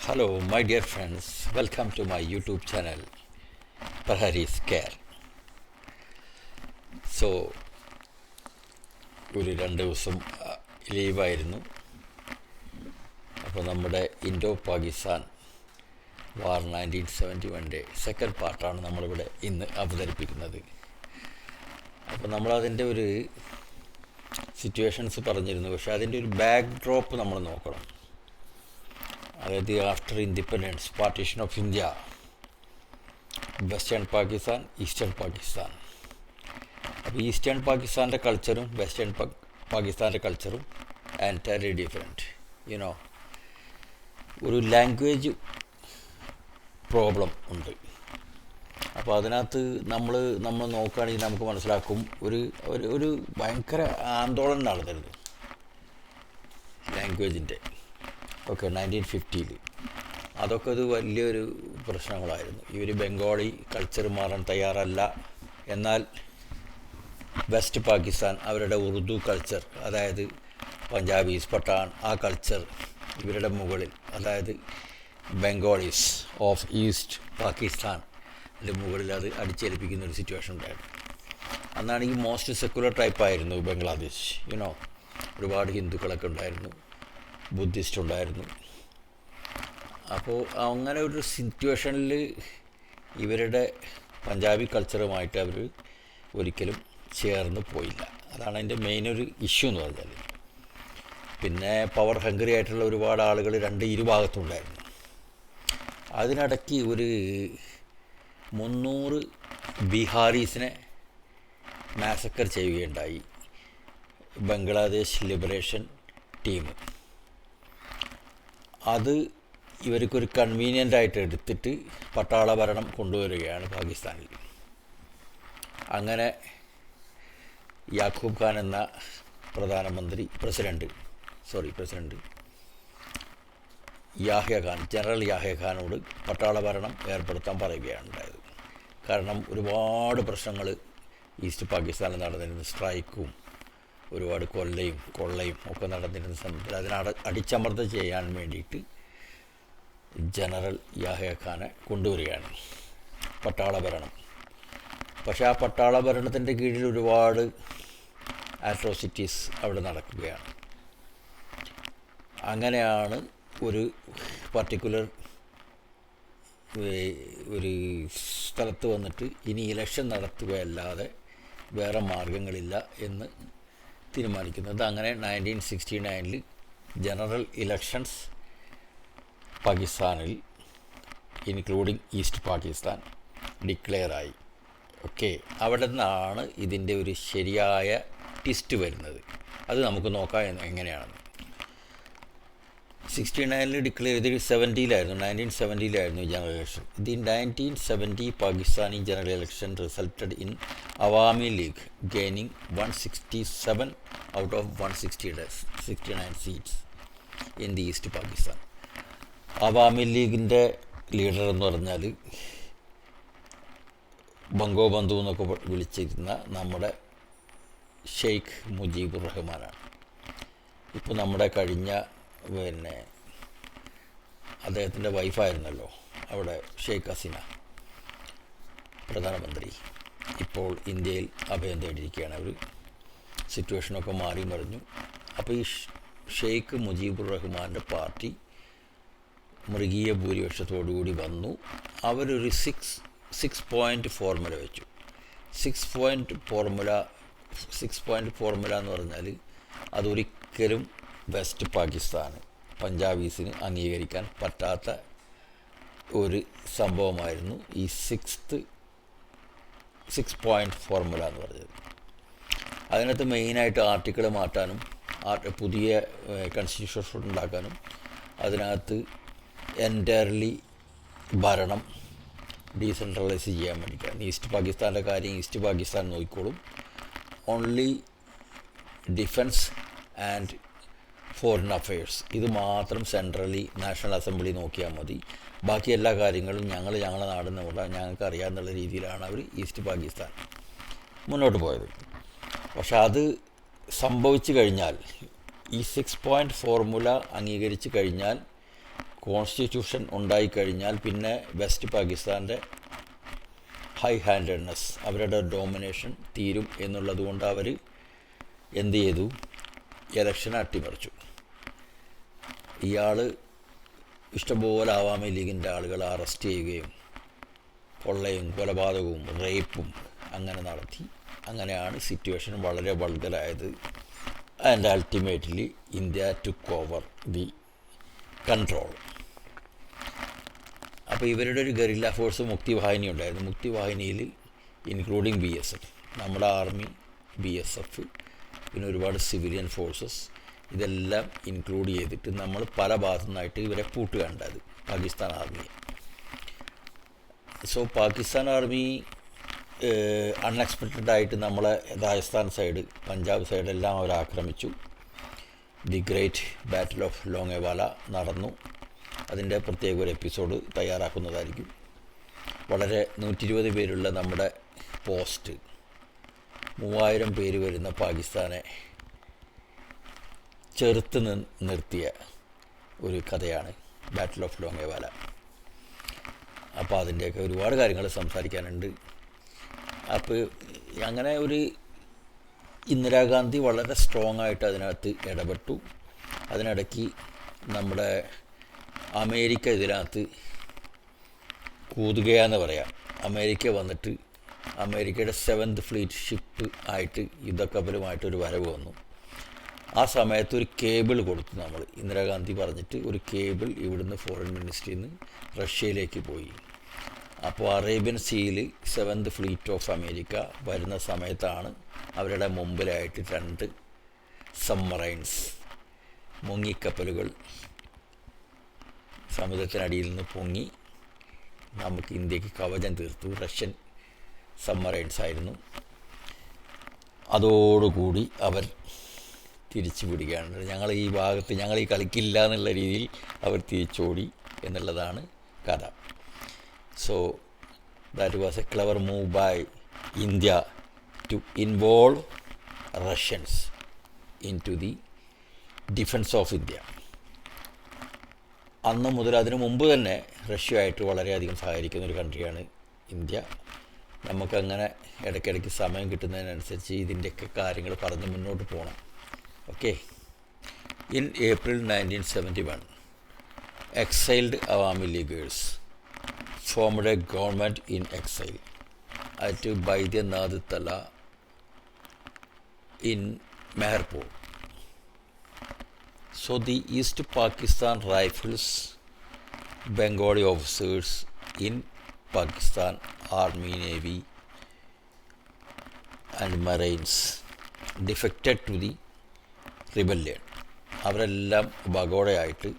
Hello, my dear friends. Welcome to my YouTube channel, Prahari's Care. So, ഒരു 2 ദിവസം ലീവായിരുന്നു. അപ്പോൾ നമ്മുടെ ഇൻഡോ പാകിസ്ഥാൻ വാർ 1971 second പാർട്ടാണ് നമ്മളിവിടെ ഇന്ന് അവതരിപ്പിക്കുന്നത്. അപ്പോൾ നമ്മളതിൻ്റെ ഒരു സിറ്റുവേഷൻസ് പറഞ്ഞിരുന്നു, പക്ഷേ അതിൻ്റെ ഒരു ബാക്ക് ഡ്രോപ്പ് നമ്മൾ നോക്കണം. അതായത് after independence, partition of India, western Pakistan, eastern Pakistan. അപ്പോൾ ഈസ്റ്റേൺ പാകിസ്ഥാൻ്റെ കൾച്ചറും വെസ്റ്റേൺ പാകിസ്ഥാൻ്റെ കൾച്ചറും എൻറ്റയർലി ഡിഫറെൻറ്റ്. യുനോ, ഒരു ലാംഗ്വേജ് പ്രോബ്ലം ഉണ്ട്. അപ്പോൾ അതിനകത്ത് നമ്മൾ നോക്കുകയാണെങ്കിൽ നമുക്ക് മനസ്സിലാക്കും, ഒരു ഭയങ്കര ആന്തോളനം നടന്നിരുന്നു ലാംഗ്വേജിൻ്റെ. 1950-ൽ അതൊക്കെ ഒരു വലിയൊരു പ്രശ്നങ്ങളായിരുന്നു. ഇവർ ബംഗാളി കൾച്ചർ മാറാൻ തയ്യാറല്ല, എന്നാൽ വെസ്റ്റ് പാകിസ്ഥാൻ അവരുടെ ഉറുദു കൾച്ചർ, അതായത് പഞ്ചാബീസ്, പഠാൻ, ആ കൾച്ചർ ഇവരുടെ മുകളിൽ, അതായത് ബംഗാളീസ് ഓഫ് ഈസ്റ്റ് പാകിസ്ഥാൻ മുകളിൽ അത് അടിച്ചേൽപ്പിക്കുന്ന ഒരു സിറ്റുവേഷൻ ഉണ്ടായിരുന്നു. അന്നാണെങ്കിൽ മോസ്റ്റ് സെക്കുലർ ടൈപ്പായിരുന്നു ബംഗ്ലാദേശ്. ഒരുപാട് ഹിന്ദുക്കളൊക്കെ ഉണ്ടായിരുന്നു, ബുദ്ധിസ്റ്റ് ഉണ്ടായിരുന്നു. അപ്പോൾ അങ്ങനെ ഒരു സിറ്റുവേഷനിൽ ഇവരുടെ പഞ്ചാബി കൾച്ചറുമായിട്ട് അവർ ഒരിക്കലും ചേർന്ന് പോയില്ല. അതാണ് അതിൻ്റെ മെയിൻ ഒരു ഇഷ്യൂ എന്ന് പറഞ്ഞാൽ. പിന്നെ പവർ ഹംഗ്രി ആയിട്ടുള്ള ഒരുപാട് ആളുകൾ ഇരുഭാഗത്തുണ്ടായിരുന്നു. അതിനിടയ്ക്ക് ഒരു 300 ബീഹാറീസിനെ മാസക്കർ ചെയ്യുകയുണ്ടായി ബംഗ്ലാദേശ് ലിബറേഷൻ ടീം. അത് ഇവർക്കൊരു കൺവീനിയൻ്റ് ആയിട്ട് എടുത്തിട്ട് പട്ടാള ഭരണം കൊണ്ടുവരികയാണ് പാകിസ്ഥാനിൽ. അങ്ങനെ യാക്കൂബ് ഖാൻ എന്ന പ്രസിഡൻറ്റ് യാഹ്യ ഖാൻ, ജനറൽ യാഹ്യ ഖാനോട് പട്ടാള ഭരണം ഏർപ്പെടുത്താൻ പറയുകയാണ് ഉണ്ടായത്. കാരണം ഒരുപാട് പ്രശ്നങ്ങൾ ഈസ്റ്റ് പാകിസ്ഥാനിൽ നടന്നിരുന്നു. സ്ട്രൈക്കും ഒരുപാട് കൊള്ളയും ഒക്കെ നടന്നിരുന്ന സമയത്തിൽ അടിച്ചമർത്തം ചെയ്യാൻ വേണ്ടിയിട്ട് ജനറൽ യാഹ്യ ഖാനെ കൊണ്ടുവരികയാണ് പട്ടാള ഭരണം. പക്ഷേ ആ പട്ടാള ഭരണത്തിൻ്റെ കീഴിൽ ഒരുപാട് ആട്രോസിറ്റീസ് അവിടെ നടക്കുകയാണ്. അങ്ങനെയാണ് ഒരു പർട്ടിക്കുലർ ഒരു സ്ഥലത്ത് വന്നിട്ട് ഇനി ഇലക്ഷൻ നടത്തുകയല്ലാതെ വേറെ മാർഗങ്ങളില്ല എന്ന് തീരുമാനിക്കുന്നത്. അങ്ങനെ 1969-ൽ ജനറൽ ഇലക്ഷൻസ് പാകിസ്ഥാനിൽ, ഇൻക്ലൂഡിങ് ഈസ്റ്റ് പാകിസ്ഥാൻ, ഡിക്ലെയറായി. അവിടെ നിന്നാണ് ഇതിൻ്റെ ഒരു ശരിയായ ട്വിസ്റ്റ് വരുന്നത്. അത് നമുക്ക് നോക്കാം എങ്ങനെയാണെന്ന്. 69-ൽ ഡിക്ലെയർ ചെയ്ത് 1970-ലായിരുന്നു general election. The 1970 Pakistani general election resulted in Awami League gaining 167 out of 169 seats in the East Pakistan. Awami ലീഗിൻ്റെ ലീഡർ എന്ന് പറഞ്ഞാൽ ബംഗോബന്ധു എന്നൊക്കെ വിളിച്ചിരുന്ന നമ്മുടെ ഷെയ്ഖ് മുജീബുർ റഹ്മാനാണ്. ഇപ്പോൾ നമ്മുടെ കഴിഞ്ഞ അദ്ദേഹത്തിൻ്റെ വൈഫായിരുന്നല്ലോ അവിടെ ഷെയ്ഖ് ഹസീന പ്രധാനമന്ത്രി. ഇപ്പോൾ ഇന്ത്യയിൽ അഭയം തേടിയിരിക്കുകയാണ് അവർ. സിറ്റുവേഷനൊക്കെ മാറി മറിഞ്ഞു. അപ്പോൾ ഈ ഷെയ്ഖ് മുജീബുർ റഹ്മാൻ്റെ പാർട്ടി മൃഗീയ ഭൂരിപക്ഷത്തോടുകൂടി വന്നു. അവരൊരു 6 പോയിൻ്റ് ഫോർമുല വെച്ചു. 6 പോയിൻ്റ് ഫോർമുല എന്ന് പറഞ്ഞാൽ അതൊരിക്കലും വെസ്റ്റ് പാകിസ്ഥാന്, പഞ്ചാബീസിന് അംഗീകരിക്കാൻ പറ്റാത്ത ഒരു സംഭവമായിരുന്നു ഈ 6 പോയിൻ്റ് ഫോർമുല എന്ന് പറഞ്ഞത്. അതിനകത്ത് മെയിനായിട്ട് ആർട്ടിക്കിൾ മാറ്റാനും പുതിയ കോൺസ്റ്റിറ്റ്യൂഷൻ ഉണ്ടാക്കാനും അതിനകത്ത് എൻറ്റയർലി ഭരണം ഡീസെൻട്രലൈസ് ചെയ്യാൻ വേണ്ടിയിട്ടാണ്. ഈസ്റ്റ് പാകിസ്ഥാൻ്റെ കാര്യം ഈസ്റ്റ് പാകിസ്ഥാൻ നോക്കിക്കോളും. Only defence and foreign affairs ഇത് മാത്രം സെൻട്രലി നാഷണൽ അസംബ്ലി നോക്കിയാൽ മതി. ബാക്കി എല്ലാ കാര്യങ്ങളും ഞങ്ങളുടെ നാടിൽ നിന്ന് ഞങ്ങൾക്ക് അറിയാമെന്നുള്ള രീതിയിലാണ് അവർ ഈസ്റ്റ് പാകിസ്ഥാൻ മുന്നോട്ട് പോയത്. പക്ഷെ അത് സംഭവിച്ചു കഴിഞ്ഞാൽ, ഈ 6 പോയിൻ്റ് ഫോർമുല അംഗീകരിച്ച് കഴിഞ്ഞാൽ കോൺസ്റ്റിറ്റ്യൂഷൻ ഉണ്ടായിക്കഴിഞ്ഞാൽ പിന്നെ വെസ്റ്റ് പാകിസ്ഥാൻ്റെ ഹൈ ഹാൻഡഡ്നെസ്, അവരുടെ ഡോമിനേഷൻ തീരും എന്നുള്ളത് കൊണ്ട് അവർ എന്ത് ചെയ്തു, ഇലക്ഷൻ അട്ടിമറിച്ചു. ഇയാൾ ഇഷ്ടംപോലെ ആവാമി ലീഗിൻ്റെ ആളുകളെ അറസ്റ്റ് ചെയ്യുകയും കൊള്ളയും കൊലപാതകവും റേപ്പും അങ്ങനെ നടത്തി. അങ്ങനെയാണ് സിറ്റുവേഷൻ വളരെ വൾഗറായത്. And ultimately India took over the control. അപ്പോൾ ഇവരുടെ ഒരു ഗറില്ല ഫോഴ്സ് മുക്തി വാഹിനി ഉണ്ടായിരുന്നു. മുക്തി വാഹിനിയിൽ ഇൻക്ലൂഡിങ് BSF, നമ്മുടെ ആർമി, BSF, പിന്നെ ഒരുപാട് സിവിലിയൻ ഫോഴ്സസ്, ഇതെല്ലാം ഇൻക്ലൂഡ് ചെയ്തിട്ട് നമ്മൾ പല ഭാഗത്തു നിന്നായിട്ട് ഇവരെ പൂട്ടുകയുണ്ടായത്, പാകിസ്ഥാൻ ആർമിയെ. സോ പാകിസ്ഥാൻ ആർമി അൺഎക്സ്പെക്റ്റഡായിട്ട് നമ്മളെ രാജസ്ഥാൻ സൈഡ്, പഞ്ചാബ് സൈഡെല്ലാം അവർ ആക്രമിച്ചു. ദി ഗ്രേറ്റ് ബാറ്റിൽ ഓഫ് ലോങ്ങേവാല നടന്നു. അതിൻ്റെ പ്രത്യേക ഒരു എപ്പിസോഡ് തയ്യാറാക്കുന്നതായിരിക്കും. വളരെ 120 പേരുള്ള നമ്മുടെ പോസ്റ്റ് 3000 പേര് വരുന്ന പാകിസ്ഥാനെ ചെറുത്ത് നിർത്തിയ ഒരു കഥയാണ് ബാറ്റിൽ ഓഫ് ലോങ്ങേവാല. അപ്പോൾ അതിൻ്റെയൊക്കെ ഒരുപാട് കാര്യങ്ങൾ സംസാരിക്കാനുണ്ട്. അപ്പോൾ അങ്ങനെ ഒരു ഇന്ദിരാഗാന്ധി വളരെ സ്ട്രോങ് ആയിട്ട് അതിനകത്ത് ഇടപെട്ടു. അതിനിടയ്ക്ക് നമ്മുടെ അമേരിക്ക ഇതിനകത്ത് കൂതുകയാന്ന് പറയാം. അമേരിക്ക വന്നിട്ട് അമേരിക്കയുടെ 7th ഫ്ലീറ്റ് ഷിപ്പ് ആയിട്ട് യുദ്ധക്കപ്പലുമായിട്ടൊരു വരവ് വന്നു. ആ സമയത്ത് ഒരു കേബിൾ കൊടുത്തു നമ്മൾ, ഇന്ദിരാഗാന്ധി പറഞ്ഞിട്ട് ഒരു കേബിൾ ഇവിടുന്ന് ഫോറിൻ മിനിസ്ട്രിയിൽ നിന്ന് റഷ്യയിലേക്ക് പോയി. അപ്പോൾ അറേബ്യൻ സീയിൽ 7th ഫ്ലീറ്റ് ഓഫ് അമേരിക്ക വരുന്ന സമയത്താണ് അവരുടെ മുമ്പിലായിട്ട് 2 സബ്മറൈൻസ്, മുങ്ങിക്കപ്പലുകൾ സമുദ്രത്തിനടിയിൽ നിന്ന് പൊങ്ങി നമുക്ക് ഇന്ത്യക്ക് കവചം തീർത്തു. റഷ്യൻ സബ്മറൈൻസ് ആയിരുന്നു. അതോടുകൂടി അവർ തിരിച്ചു വിടുകയാണ്. ഞങ്ങൾ ഈ ഭാഗത്ത്, ഞങ്ങൾ ഈ കളിക്കില്ല എന്നുള്ള രീതിയിൽ അവർ തിരിച്ചോടി എന്നുള്ളതാണ് കഥ. So that was a clever move by India to involve Russians into the defence of India. അന്ന് മുതൽ, അതിനു മുമ്പ് തന്നെ റഷ്യയായിട്ട് വളരെയധികം സഹകരിക്കുന്ന ഒരു കൺട്രിയാണ് ഇന്ത്യ. നമുക്കങ്ങനെ ഇടയ്ക്കിടയ്ക്ക് സമയം കിട്ടുന്നതിനനുസരിച്ച് ഇതിൻ്റെയൊക്കെ കാര്യങ്ങൾ പറഞ്ഞ് മുന്നോട്ട് പോകണം. Okay. In April 1971, exiled Awami Leaguers formed a government in exile at Baidyanath Tala in Meherpur. So the East Pakistan Rifles, Bengali officers in Pakistan Army, Navy and Marines defected to the rebellion. അവരെല്ലാം ബഗോഡയായിട്ട്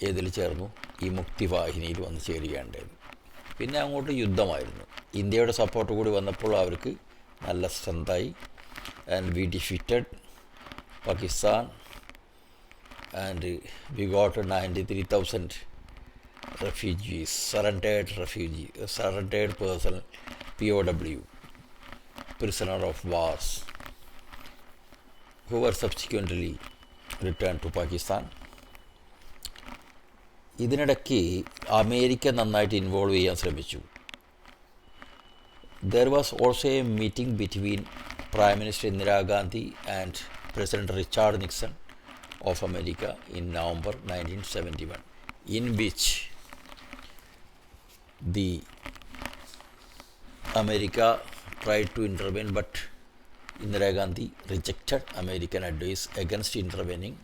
ഏതിൽ ചേർന്നു? ഈ മുക്തി വാഹിനിയിൽ വന്ന് ചേരുകയുണ്ടായത്. പിന്നെ അങ്ങോട്ട് യുദ്ധമായിരുന്നു. ഇന്ത്യയുടെ support കൂടി വന്നപ്പോൾ അവർക്ക് നല്ല സ്ട്രെങ്തായി. And we defeated Pakistan and we got 93,000 refugees, surrendered person, POW, prisoner of wars, who were subsequently returned to Pakistan. ഇതിനിടയ്ക്ക് അമേരിക്ക നന്നായിട്ട് ഇൻവോൾവ് ചെയ്യാൻ ശ്രമിച്ചു. There was also a meeting between Prime Minister Indira Gandhi and President Richard Nixon of America in November 1971, in which the America tried to intervene, but Indira Gandhi rejected American advice against intervening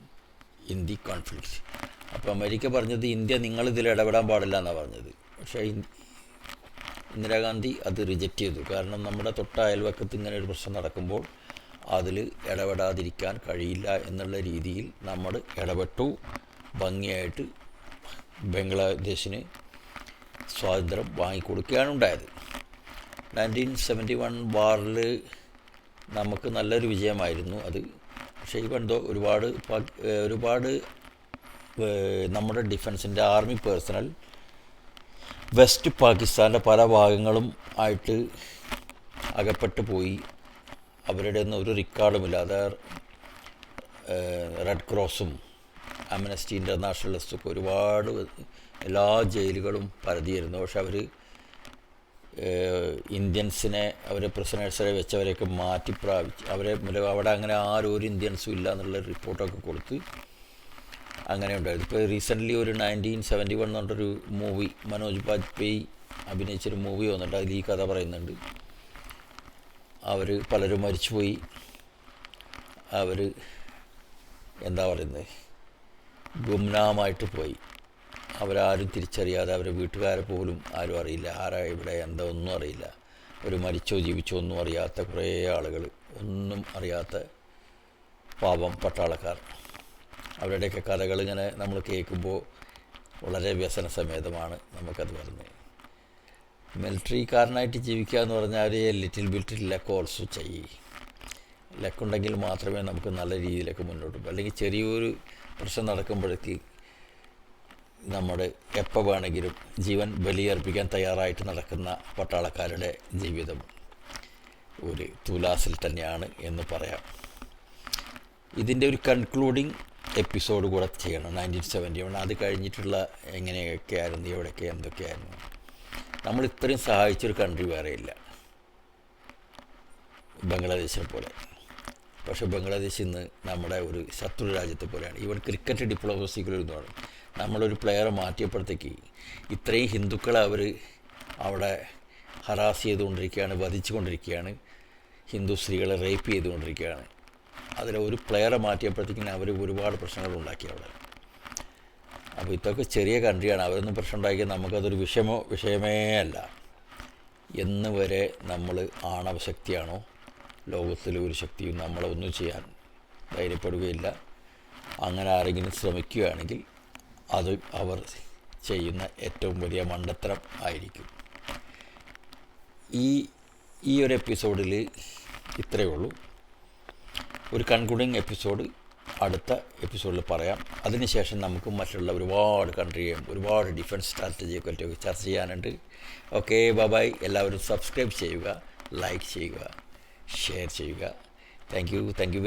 in the conflict. അപ്പോൾ America പറഞ്ഞത്, India നിങ്ങളിതിൽ ഇടപെടാൻ പാടില്ല എന്നാണ് പറഞ്ഞത്. പക്ഷേ ഇന്ദിരാഗാന്ധി അത് reject ചെയ്തു. കാരണം നമ്മുടെ തൊട്ട അയൽവക്കത്ത് ഇങ്ങനെ ഒരു പ്രശ്നം നടക്കുമ്പോൾ അതിൽ ഇടപെടാതിരിക്കാൻ കഴിയില്ല എന്നുള്ള രീതിയിൽ നമ്മൾ ഇടപെട്ടു. ഭംഗിയായിട്ട് ബംഗ്ലാദേശിന് സ്വാതന്ത്ര്യം വാങ്ങിക്കൊടുക്കുകയാണ് ഉണ്ടായത്. 1971 വാറിൽ നമുക്ക് നല്ലൊരു വിജയമായിരുന്നു അത്. പക്ഷേ ഇവെന്തോ ഒരുപാട് നമ്മുടെ ഡിഫൻസിൻ്റെ ആർമി പേഴ്സണൽ വെസ്റ്റ് പാകിസ്ഥാൻ്റെ പല ഭാഗങ്ങളും ആയിട്ട് അകപ്പെട്ടു പോയി. അവരുടെ ഒന്നും ഒരു റെക്കോർഡുമില്ല. അത് റെഡ് ക്രോസും അംനസ്റ്റി ഇൻ്റർനാഷണലിസ്റ്റൊക്കെ ഒരുപാട് എല്ലാ ജയിലുകളും പരതിയിരുന്നു. പക്ഷെ അവർ ഇന്ത്യൻസിനെ അവർ പ്രിസണേഴ്സിനെ വെച്ചവരെയൊക്കെ മാറ്റിപ്രാപിച്ച് അവിടെ അങ്ങനെ ആരും ഒരു ഇന്ത്യൻസും ഇല്ല എന്നുള്ള റിപ്പോർട്ടൊക്കെ കൊടുത്ത് അങ്ങനെ ഉണ്ടായിരുന്നു. ഇപ്പോൾ റീസെൻ്റ്ലി ഒരു 1971 എന്ന് പറഞ്ഞൊരു മൂവി മനോജ് ബാജ്പേയി അഭിനയിച്ചൊരു മൂവി വന്നിട്ട് അതിൽ ഈ കഥ പറയുന്നുണ്ട്. അവർ പലരും മരിച്ചുപോയി. അവർ എന്താ പറയുന്നത്, ഗുംനാമായിട്ട് പോയി. അവരാരും തിരിച്ചറിയാതെ, അവരെ വീട്ടുകാരെ പോലും ആരും അറിയില്ല, ആരാ ഇവിടെ എന്താ ഒന്നും അറിയില്ല. അവർ മരിച്ചോ ജീവിച്ചോ ഒന്നും അറിയാത്ത കുറേ ആളുകൾ, ഒന്നും അറിയാത്ത പാവം പട്ടാളക്കാർ. അവരുടെയൊക്കെ കഥകൾ ഇങ്ങനെ നമ്മൾ കേൾക്കുമ്പോൾ വളരെ വ്യസന സമേതമാണ് നമുക്കത് വരുന്നത്. മിലിറ്ററിക്കാരനായിട്ട് ജീവിക്കുക എന്ന് പറഞ്ഞാൽ ലിറ്റിൽ ബിറ്റ് ലക്ക് ഓൾസോ ചെയ്യും. ലക്കുണ്ടെങ്കിൽ മാത്രമേ നമുക്ക് നല്ല രീതിയിലൊക്കെ മുന്നോട്ട് പോകും. അല്ലെങ്കിൽ ചെറിയൊരു പ്രശ്നം നടക്കുമ്പോഴേക്ക് നമ്മുടെ എപ്പോൾ വേണമെങ്കിലും ജീവൻ ബലിയർപ്പിക്കാൻ തയ്യാറായിട്ട് നടക്കുന്ന പട്ടാളക്കാരുടെ ജീവിതം ഒരു തുലാസിൽ തന്നെയാണ് എന്ന് പറയാം. ഇതിൻ്റെ ഒരു കൺക്ലൂഡിങ് എപ്പിസോഡ് കൂടെ ചെയ്യണം. 1971 അത് കഴിഞ്ഞിട്ടുള്ള എങ്ങനെയൊക്കെയായിരുന്നു, എവിടെയൊക്കെ എന്തൊക്കെയായിരുന്നു. നമ്മൾ ഇത്രയും സഹായിച്ചൊരു കൺട്രി വേറെയില്ല ബംഗ്ലാദേശിനെ പോലെ. പക്ഷേ ബംഗ്ലാദേശ് ഇന്ന് നമ്മുടെ ഒരു ശത്രു രാജ്യത്തെ പോലെയാണ്. ഈവൻ ക്രിക്കറ്റ് ഡിപ്ലോമസികളിരുന്നാണ് നമ്മളൊരു പ്ലെയറെ മാറ്റിയപ്പോഴത്തേക്ക് ഇത്രയും ഹിന്ദുക്കളെ അവർ അവിടെ ഹറാസ് ചെയ്തുകൊണ്ടിരിക്കുകയാണ്, വധിച്ചുകൊണ്ടിരിക്കുകയാണ്, ഹിന്ദു സ്ത്രീകളെ റേപ്പ് ചെയ്തുകൊണ്ടിരിക്കുകയാണ്. അതിൽ ഒരു പ്ലെയറെ മാറ്റിയപ്പോഴത്തേക്കിന് അവർ ഒരുപാട് പ്രശ്നങ്ങൾ ഉണ്ടാക്കി അവിടെ. അപ്പോൾ ഇതൊക്കെ ചെറിയ കൺട്രിയാണ്. അവരൊന്നും പ്രശ്നം ഉണ്ടാക്കിയാൽ നമുക്കതൊരു വിഷയമേ അല്ല. എന്ന് വരെ നമ്മൾ ആണവശക്തിയാണോ ലോകത്തിലെ ഒരു ശക്തിയും നമ്മളെ ഒന്നും ചെയ്യാൻ ധൈര്യപ്പെടുകയില്ല. അങ്ങനെ ആരെങ്കിലും ശ്രമിക്കുകയാണെങ്കിൽ അത് അവർ ചെയ്യുന്ന ഏറ്റവും വലിയ മണ്ടത്തരം ആയിരിക്കും. ഈ ഒരു എപ്പിസോഡിൽ ഇത്രയേ ഉള്ളൂ. ഒരു കൺക്ലൂഡിങ് എപ്പിസോഡ് അടുത്ത എപ്പിസോഡിൽ പറയാം. അതിനുശേഷം നമുക്ക് മറ്റുള്ള ഒരുപാട് കൺട്രിയും ഒരുപാട് ഡിഫൻസ് സ്ട്രാറ്റജിയെ പറ്റിയൊക്കെ ചർച്ച ചെയ്യാനുണ്ട്. Okay, bye. എല്ലാവരും സബ്സ്ക്രൈബ് ചെയ്യുക, ലൈക്ക് ചെയ്യുക, ഷെയർ ചെയ്യുക. Thank U.